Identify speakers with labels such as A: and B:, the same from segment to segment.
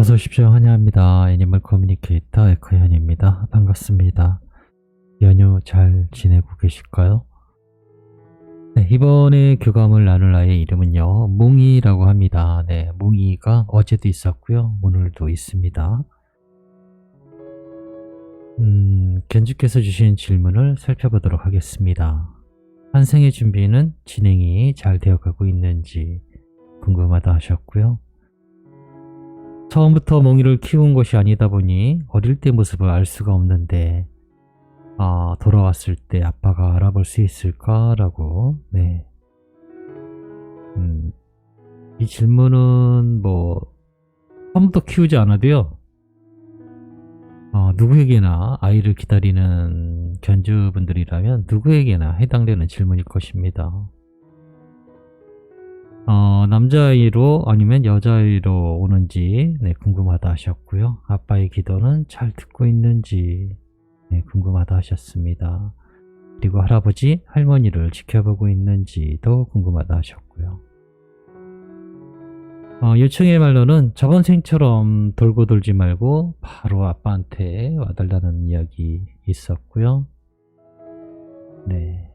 A: 어서 오십시오. 환영합니다. 애니멀 커뮤니케이터 에크현입니다. 반갑습니다. 연휴 잘 지내고 계실까요? 네, 이번에 교감을 나눌 아이의 이름은요, 몽이라고 합니다. 네, 몽이가 어제도 있었고요. 오늘도 있습니다. 견주께서 주신 질문을 살펴보도록 하겠습니다. 환생의 준비는 진행이 잘 되어가고 있는지 궁금하다 하셨고요. 처음부터 몽이를 키운 것이 아니다 보니 어릴 때 모습을 알 수가 없는데 돌아왔을 때 아빠가 알아볼 수 있을까라고. 네. 이 질문은 처음부터 키우지 않아도요, 누구에게나 아이를 기다리는 견주분들이라면 누구에게나 해당되는 질문일 것입니다. 남자아이로 아니면 여자아이로 오는지 궁금하다 하셨고요. 아빠의 기도는 잘 듣고 있는지 궁금하다 하셨습니다. 그리고 할아버지, 할머니를 지켜보고 있는지도 궁금하다 하셨고요. 요청의 말로는 저번 생처럼 돌고 돌지 말고 바로 아빠한테 와달라는 이야기 있었고요. 네.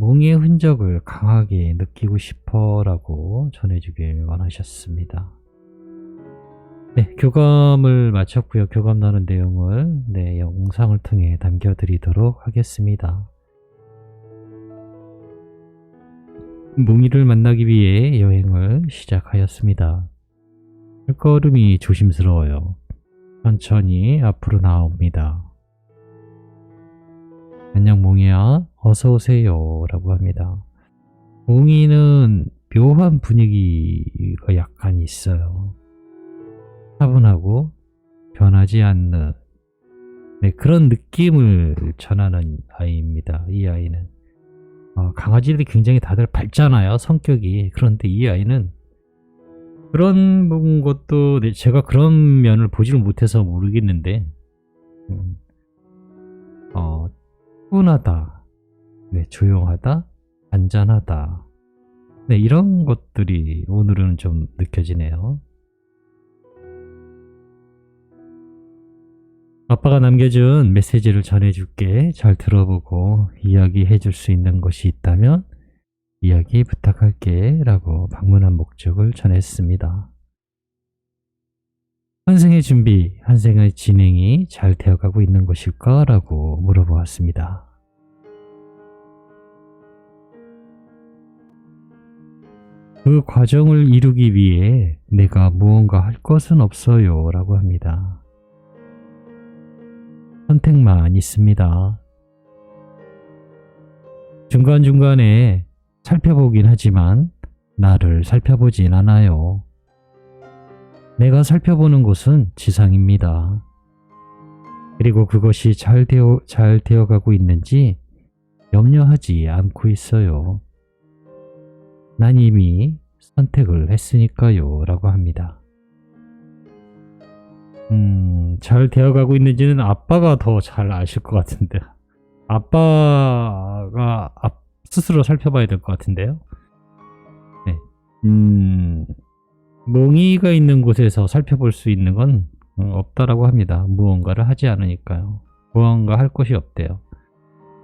A: 몽이의 흔적을 강하게 느끼고 싶어 라고 전해주길 원하셨습니다. 네, 교감을 마쳤고요. 교감 나눈 내용을 영상을 통해 남겨드리도록 하겠습니다. 몽이를 만나기 위해 여행을 시작하였습니다. 발걸음이 조심스러워요. 천천히 앞으로 나옵니다. 안녕 몽이야, 어서오세요 라고 합니다. 몽이는 묘한 분위기가 약간 있어요. 차분하고 변하지 않는 그런 느낌을 전하는 아이입니다. 이 아이는 강아지들이 굉장히 다들 밝잖아요, 성격이. 그런데 이 아이는 그런 것도 제가 그런 면을 보지를 못해서 모르겠는데 차분하다, 조용하다, 잔잔하다, 이런 것들이 오늘은 좀 느껴지네요. 아빠가 남겨준 메시지를 전해줄게. 잘 들어보고 이야기해 줄 수 있는 것이 있다면 이야기 부탁할게 라고 방문한 목적을 전했습니다. 환생의 준비, 환생의 진행이 잘 되어가고 있는 것일까? 라고 물어보았습니다. 그 과정을 이루기 위해 내가 무언가 할 것은 없어요 라고 합니다. 선택만 있습니다. 중간중간에 살펴보긴 하지만 나를 살펴보진 않아요. 내가 살펴보는 곳은 지상입니다. 그리고 그것이 잘 되어가고 있는지 염려하지 않고 있어요. 난 이미 선택을 했으니까요 라고 합니다. 잘 되어가고 있는지는 아빠가 더 잘 아실 것 같은데, 아빠가 스스로 살펴봐야 될 것 같은데요. 몽이가 있는 곳에서 살펴볼 수 있는 건 없다라고 합니다. 무언가를 하지 않으니까요. 무언가 할 것이 없대요.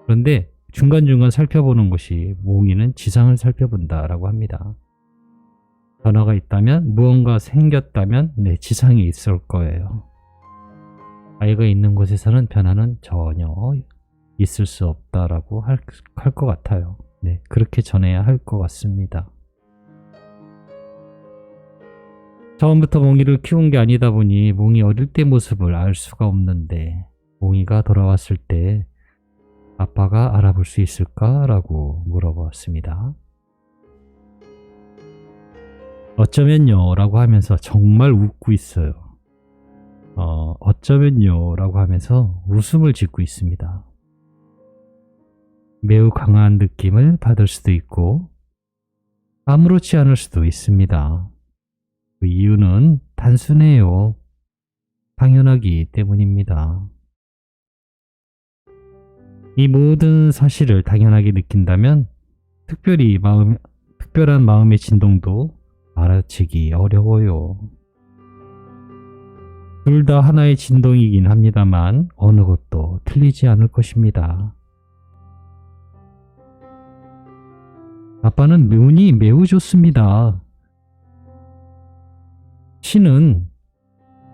A: 그런데 중간중간 살펴보는 것이 몽이는 지상을 살펴본다라고 합니다. 변화가 있다면, 무언가 생겼다면 지상에 있을 거예요. 아이가 있는 곳에서는 변화는 전혀 있을 수 없다라고 할 것 같아요. 그렇게 전해야 할 것 같습니다. 처음부터 몽이를 키운 게 아니다 보니 몽이 어릴 때 모습을 알 수가 없는데, 몽이가 돌아왔을 때 아빠가 알아볼 수 있을까? 라고 물어보았습니다. 어쩌면요 라고 하면서 정말 웃고 있어요. 어쩌면요 라고 하면서 웃음을 짓고 있습니다. 매우 강한 느낌을 받을 수도 있고 아무렇지 않을 수도 있습니다. 그 이유는 단순해요. 당연하기 때문입니다. 이 모든 사실을 당연하게 느낀다면 특별한 마음의 진동도 알아채기 어려워요. 둘 다 하나의 진동이긴 합니다만 어느 것도 틀리지 않을 것입니다. 아빠는 운이 매우 좋습니다. 신은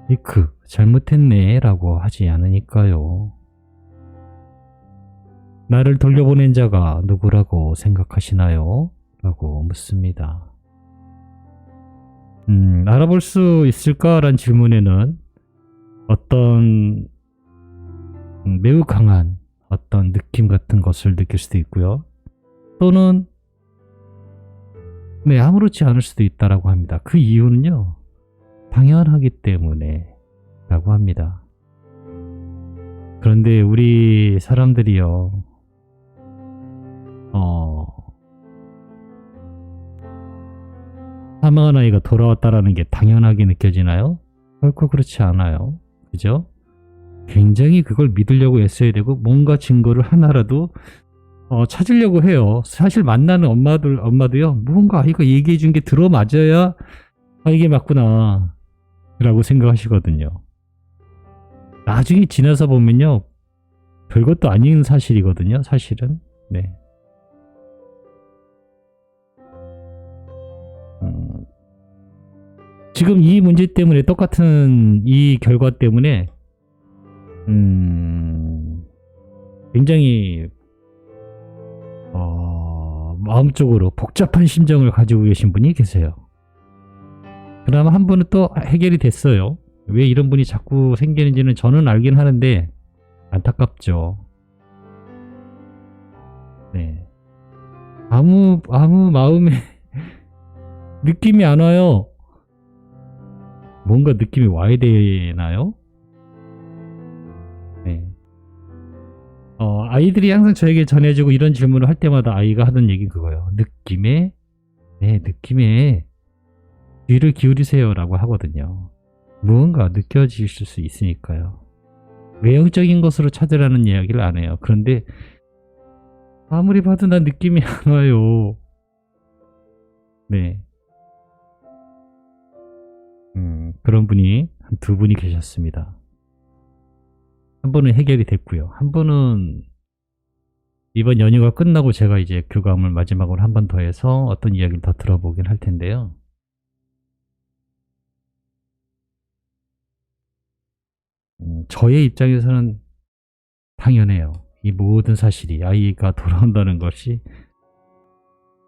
A: 이크 잘못했네 라고 하지 않으니까요. 나를 돌려보낸 자가 누구라고 생각하시나요? 라고 묻습니다. 알아볼 수 있을까라는 질문에는 어떤 매우 강한 어떤 느낌 같은 것을 느낄 수도 있고요. 또는 네, 아무렇지 않을 수도 있다라고 합니다. 그 이유는요. 당연하기 때문에 라고 합니다. 그런데 우리 사람들이요. 사망한 아이가 돌아왔다라는 게 당연하게 느껴지나요? 결코 그렇지 않아요. 그죠? 굉장히 그걸 믿으려고 애써야 되고 뭔가 증거를 하나라도 찾으려고 해요. 사실 만나는 엄마도요. 뭔가 아이가 얘기해 준 게 들어맞아야 이게 맞구나 라고 생각하시거든요. 나중에 지나서 보면요. 별것도 아닌 사실이거든요. 사실은. 네. 지금 이 문제 때문에 똑같은 이 결과 때문에 굉장히 마음적으로 복잡한 심정을 가지고 계신 분이 계세요. 그나마 한 분은 또 해결이 됐어요. 왜 이런 분이 자꾸 생기는지는 저는 알긴 하는데 안타깝죠. 네. 아무 마음에 느낌이 안 와요. 뭔가 느낌이 와야 되나요? 네. 아이들이 항상 저에게 전해주고 이런 질문을 할 때마다 아이가 하던 얘기는 그거예요. 느낌에 귀를 기울이세요 라고 하거든요. 무언가 느껴지실 수 있으니까요. 외형적인 것으로 찾으라는 이야기를 안 해요. 그런데 아무리 봐도 난 느낌이 안 와요. 네. 그런 분이 한 두 분이 계셨습니다. 한 분은 해결이 됐고요. 한 분은 이번 연휴가 끝나고 제가 이제 교감을 마지막으로 한 번 더 해서 어떤 이야기를 더 들어보긴 할 텐데요. 저의 입장에서는 당연해요. 이 모든 사실이 아이가 돌아온다는 것이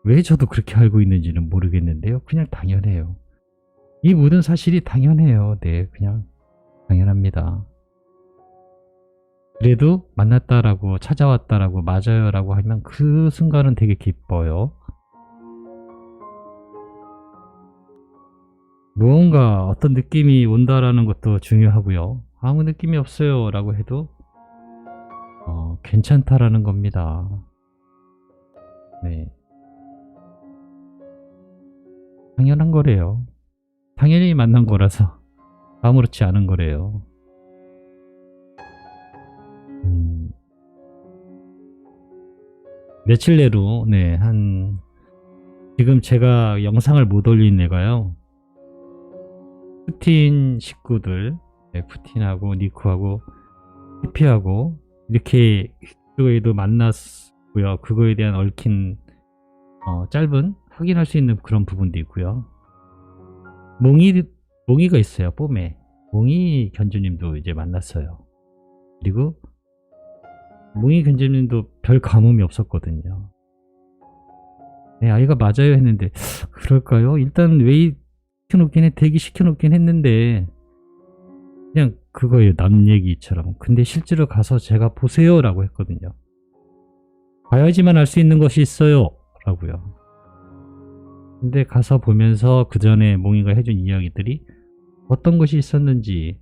A: 왜 저도 그렇게 알고 있는지는 모르겠는데요. 그냥 당연해요. 이 모든 사실이 당연해요. 네, 그냥 당연합니다. 그래도 만났다라고 찾아왔다라고 맞아요라고 하면 그 순간은 되게 기뻐요. 무언가 어떤 느낌이 온다라는 것도 중요하고요. 아무 느낌이 없어요 라고 해도 괜찮다라는 겁니다. 네. 당연한 거래요. 당연히 만난 거라서 아무렇지 않은 거래요. 며칠 내로 네, 지금 제가 영상을 못 올린 애가요. 푸틴 식구들, 네, 푸틴하고 니쿠하고 히피하고 이렇게 그거에도 만났고요. 그거에 대한 얽힌 짧은 확인할 수 있는 그런 부분도 있고요. 몽이가 있어요. 뽐에 몽이 견주님도 이제 만났어요. 그리고 몽이 견주님도 별 감흥이 없었거든요. 네, 아이가 맞아요 했는데 그럴까요? 일단 웨이 대기시켜놓긴 했는데 그냥 그거예요. 남 얘기처럼. 근데 실제로 가서 제가 보세요 라고 했거든요. 봐야지만 알 수 있는 것이 있어요 라고요. 근데 가서 보면서 그 전에 몽이가 해준 이야기들이 어떤 것이 있었는지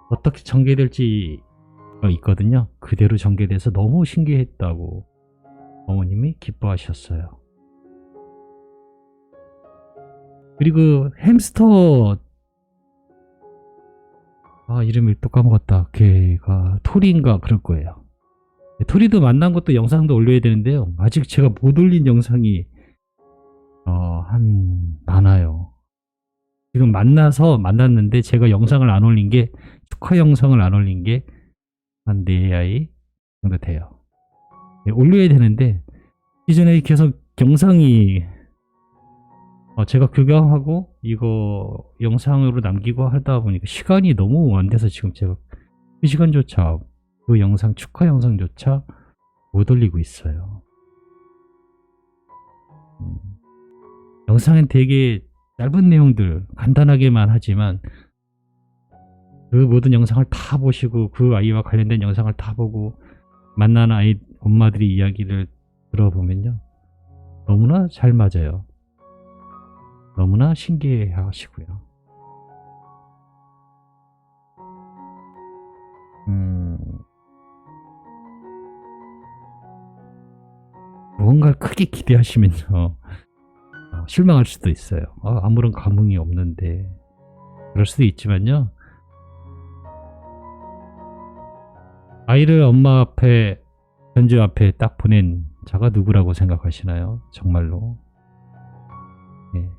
A: 어떻게 전개될지가 있거든요. 그대로 전개돼서 너무 신기했다고 어머님이 기뻐하셨어요. 그리고 햄스터 이름을 또 까먹었다. 걔가 토리인가 그럴 거예요. 토리도 만난 것도 영상도 올려야 되는데요. 아직 제가 못 올린 영상이 많아요. 지금 만났는데 제가 영상을 안 올린 게, 축하 영상을 안 올린 게 한 4아이 정도 돼요. 네, 올려야 되는데 이전에 계속 영상이 제가 그거 이거 영상으로 남기고 하다 보니까 시간이 너무 안 돼서 지금 제가 그 시간조차, 그 영상, 축하 영상조차 못 올리고 있어요. 영상은 되게 짧은 내용들 간단하게만 하지만 그 모든 영상을 다 보시고 그 아이와 관련된 영상을 다 보고 만나는 아이 엄마들이 이야기를 들어보면요, 너무나 잘 맞아요. 너무나 신기해 하시고요. 무언가를 크게 기대하시면요, 실망할 수도 있어요. 아무런 감흥이 없는데. 그럴 수도 있지만요, 아이를 엄마 앞에, 현주 앞에 딱 보낸 자가 누구라고 생각하시나요? 정말로. 예,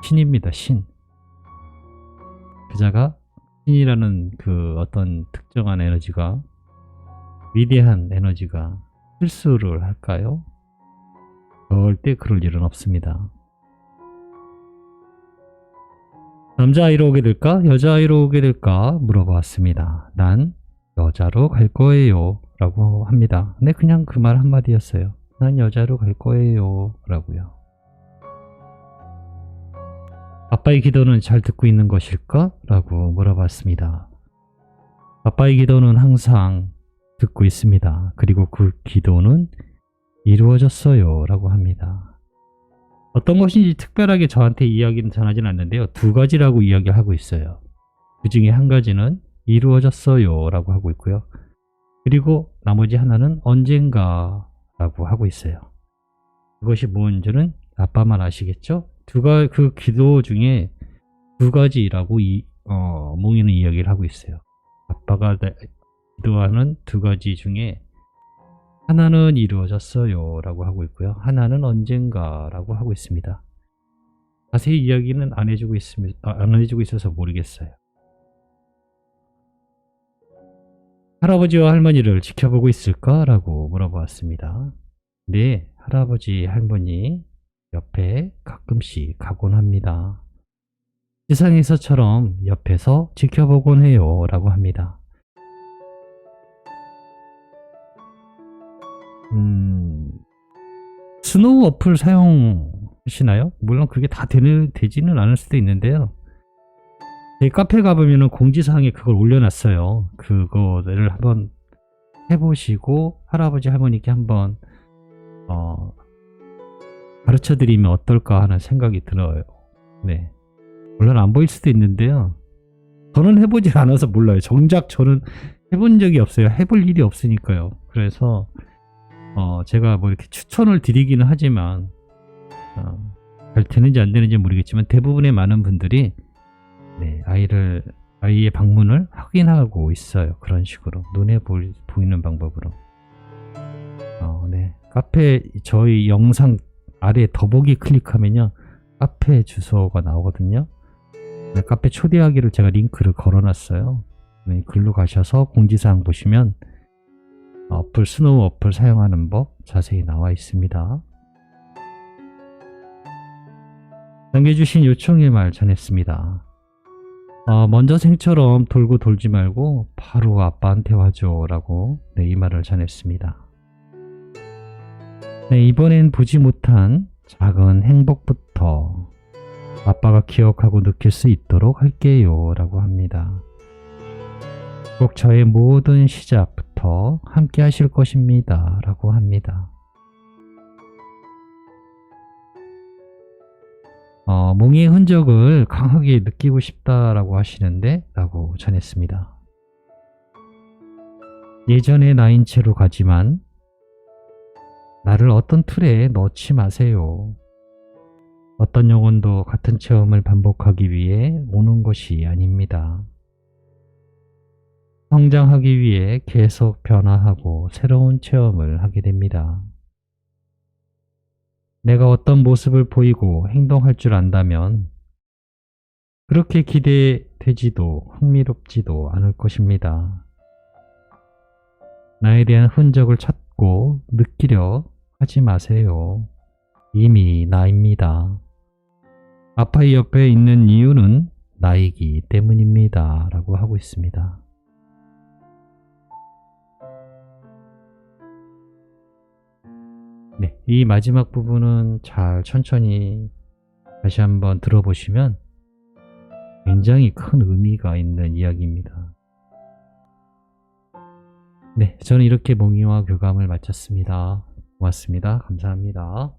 A: 신입니다. 신. 그 자가, 신이라는 그 어떤 특정한 에너지가, 위대한 에너지가 실수를 할까요? 절대 그럴 일은 없습니다. 남자아이로 오게 될까? 여자아이로 오게 될까? 물어봤습니다. 난 여자로 갈 거예요 라고 합니다. 근데 그냥 그 말 한마디였어요. 난 여자로 갈 거예요 라고요. 아빠의 기도는 잘 듣고 있는 것일까? 라고 물어봤습니다. 아빠의 기도는 항상 듣고 있습니다. 그리고 그 기도는 이루어졌어요 라고 합니다. 어떤 것인지 특별하게 저한테 이야기는 전하지는 않는데요, 2가지라고 이야기를 하고 있어요. 그 중에 한 가지는 이루어졌어요 라고 하고 있고요, 그리고 나머지 하나는 언젠가 라고 하고 있어요. 그것이 뭔지는 아빠만 아시겠죠? 그 기도 중에 2가지라고 몽이는 이야기를 하고 있어요. 아빠가 기도하는 2가지 중에 하나는 이루어졌어요 라고 하고 있고요, 하나는 언젠가 라고 하고 있습니다. 자세히 이야기는 안 해주고 있어서 모르겠어요. 할아버지와 할머니를 지켜보고 있을까? 라고 물어보았습니다. 네, 할아버지 할머니 옆에 가끔씩 가곤 합니다. 세상에서처럼 옆에서 지켜보곤 해요 라고 합니다. 스노우 어플 사용하시나요? 물론 그게 다 되지는 않을 수도 있는데요, 제 카페 가보면은 공지사항에 그걸 올려놨어요. 그거를 한번 해보시고 할아버지 할머니께 한번 가르쳐드리면 어떨까 하는 생각이 들어요. 네, 물론 안 보일 수도 있는데요, 저는 해보질 않아서 몰라요. 정작 저는 해본 적이 없어요. 해볼 일이 없으니까요. 그래서 제가 뭐 이렇게 추천을 드리기는 하지만 잘 되는지 안 되는지 모르겠지만 대부분의 많은 분들이 네, 아이의 방문을 확인하고 있어요. 그런 식으로 눈에 보이는 방법으로. 네, 카페 저희 영상 아래 더보기 클릭하면요, 카페 주소가 나오거든요. 네, 카페 초대하기를 제가 링크를 걸어놨어요. 네, 글로 가셔서 공지사항 보시면 스노우 어플 사용하는 법 자세히 나와 있습니다. 남겨주신 요청의 말 전했습니다. 먼저 생처럼 돌고 돌지 말고 바로 아빠한테 와줘 라고 이 말을 전했습니다. 네, 이번엔 보지 못한 작은 행복부터 아빠가 기억하고 느낄 수 있도록 할게요 라고 합니다. 꼭 저의 모든 시작부터 함께 하실 것입니다 라고 합니다. 몽이의 흔적을 강하게 느끼고 싶다라고 하시는데 라고 전했습니다. 예전의 나인 채로 가지만 나를 어떤 틀에 넣지 마세요. 어떤 영혼도 같은 체험을 반복하기 위해 오는 것이 아닙니다. 성장하기 위해 계속 변화하고 새로운 체험을 하게 됩니다. 내가 어떤 모습을 보이고 행동할 줄 안다면 그렇게 기대되지도 흥미롭지도 않을 것입니다. 나에 대한 흔적을 찾고 느끼려 하지 마세요. 이미 나입니다. 아파이 옆에 있는 이유는 나이기 때문입니다. 라고 하고 있습니다. 네, 이 마지막 부분은 잘 천천히 다시 한번 들어보시면 굉장히 큰 의미가 있는 이야기입니다. 네, 저는 이렇게 몽이와 교감을 마쳤습니다. 고맙습니다. 감사합니다.